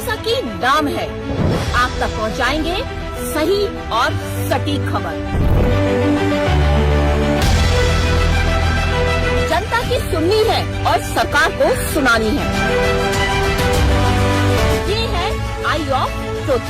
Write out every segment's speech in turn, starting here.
जैसा कि नाम है, आप तक पहुंचाएंगे सही और सटीक खबर। जनता की सुननी है और सरकार को सुनानी है। ये है आई ऑफ ट्रुथ।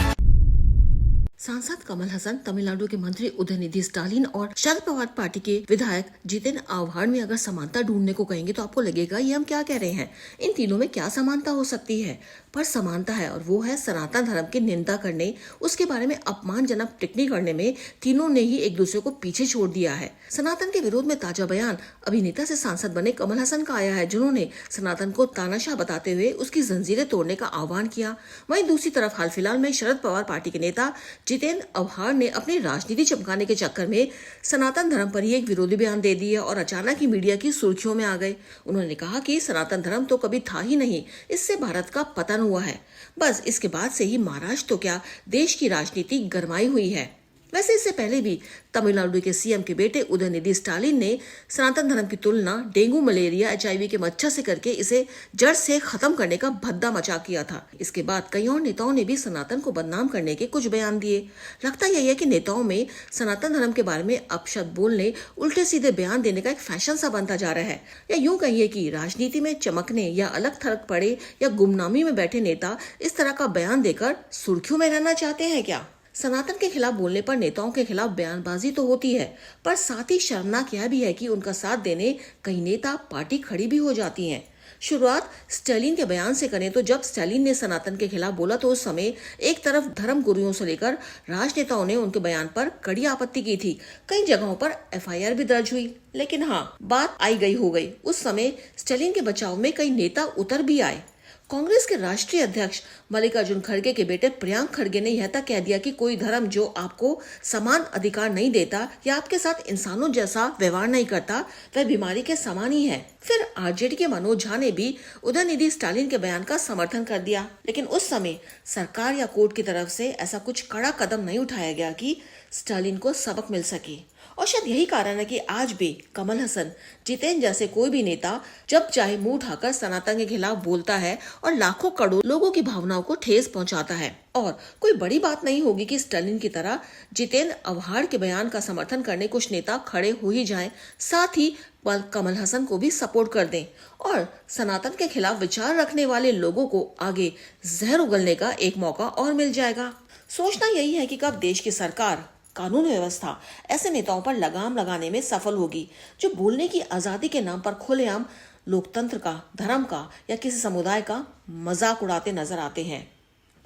सांसद कमल हसन, तमिलनाडु के मंत्री उदयनिधि स्टालिन और शरद पवार पार्टी के विधायक जितेन आव्हाड में अगर समानता ढूंढने को कहेंगे तो आपको लगेगा ये हम क्या कह रहे हैं। इन तीनों में क्या समानता हो सकती है, पर समानता है और वो है सनातन धर्म की निंदा करने, उसके बारे में अपमानजनक टिप्पणी करने में तीनों ने ही एक दूसरे को पीछे छोड़ दिया है। सनातन के विरोध में ताजा बयान अभिनेता से सांसद बने कमल हसन का आया है, जिन्होंने सनातन को तानाशाह बताते हुए उसकी जंजीरें तोड़ने का आह्वान किया। वहीं दूसरी तरफ हाल फिलहाल में शरद पवार पार्टी के नेता जितेन आव्हाड ने अपनी राजनीति चमकाने के चक्कर में सनातन धर्म पर ही एक विरोधी बयान दे दिया और अचानक ही मीडिया की सुर्खियों में आ गए। उन्होंने कहा कि सनातन धर्म तो कभी था ही नहीं, इससे भारत का पतन हुआ है। बस इसके बाद से ही महाराष्ट्र तो क्या देश की राजनीति गरमाई हुई है। वैसे इससे पहले भी तमिलनाडु के सीएम के बेटे उदयनिधि स्टालिन ने सनातन धर्म की तुलना डेंगू, मलेरिया, HIV के मच्छर से करके इसे जड़ से खत्म करने का भद्दा मजाक किया था। इसके बाद कई और नेताओं ने भी सनातन को बदनाम करने के कुछ बयान दिए। लगता यही है कि नेताओं में सनातन धर्म के बारे में अपशब्द बोलने, उल्टे सीधे बयान देने का एक फैशन सा बनता जा रहा है। या यूं कहिए कि राजनीति में चमकने या अलग थलग पड़े या गुमनामी में बैठे नेता इस तरह का बयान देकर सुर्खियों में रहना चाहते हैं क्या। सनातन के खिलाफ बोलने पर नेताओं के खिलाफ बयानबाजी तो होती है, पर साथ ही शर्मनाक यह भी है कि उनका साथ देने कई नेता पार्टी खड़ी भी हो जाती हैं। शुरुआत स्टालिन के बयान से करें तो जब स्टालिन ने सनातन के खिलाफ बोला तो उस समय एक तरफ धर्म गुरुओं से लेकर राजनेताओं ने उनके बयान पर कड़ी आपत्ति की थी। कई जगहों पर FIR भी दर्ज हुई, लेकिन हाँ, बात आई गई हो गई। उस समय स्टालिन के बचाव में कई नेता उतर भी आए। कांग्रेस के राष्ट्रीय अध्यक्ष मल्लिकार्जुन खड़गे के बेटे प्रियांक खड़गे ने यह तक कह दिया कि कोई धर्म जो आपको समान अधिकार नहीं देता या आपके साथ इंसानों जैसा व्यवहार नहीं करता, वह बीमारी के समान ही है। फिर RJD के मनोज झा ने भी उदयनिधि स्टालिन के बयान का समर्थन कर दिया, लेकिन उस समय सरकार या कोर्ट की तरफ से ऐसा कुछ कड़ा कदम नहीं उठाया गया कि स्टालिन को सबक मिल सके। और शायद यही कारण है कि आज भी कमल हसन, जितेन जैसे कोई भी नेता जब चाहे मुंह उठाकर सनातन के खिलाफ बोलता है और लाखों करोड़ लोगों की भावनाओं को ठेस पहुंचाता है। और कोई बड़ी बात नहीं होगी कि स्टालिन की तरह जितेन आव्हाड के बयान का समर्थन करने कुछ नेता खड़े हो ही जाएं, साथ ही कमल हसन को भी सपोर्ट कर दें और सनातन के खिलाफ विचार रखने वाले लोगों को आगे जहर उगलने का एक मौका और मिल जाएगा। सोचना यही है कि कब देश की सरकार, कानून व्यवस्था ऐसे नेताओं पर लगाम लगाने में सफल होगी जो बोलने की आजादी के नाम पर खुलेआम लोकतंत्र का, धर्म का या किसी समुदाय का मजाक उड़ाते नजर आते हैं।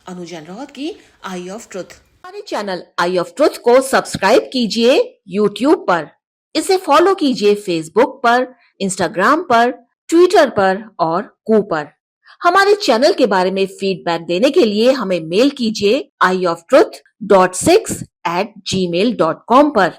अनुजैन रावत की आई ऑफ ट्रुथ। हमारे चैनल आई ऑफ ट्रुथ को सब्सक्राइब कीजिए YouTube पर, इसे फॉलो कीजिए Facebook पर, Instagram पर, Twitter पर और कू पर। हमारे चैनल के बारे में फीडबैक देने के लिए हमें मेल कीजिए ioftruth.6@gmail.com पर।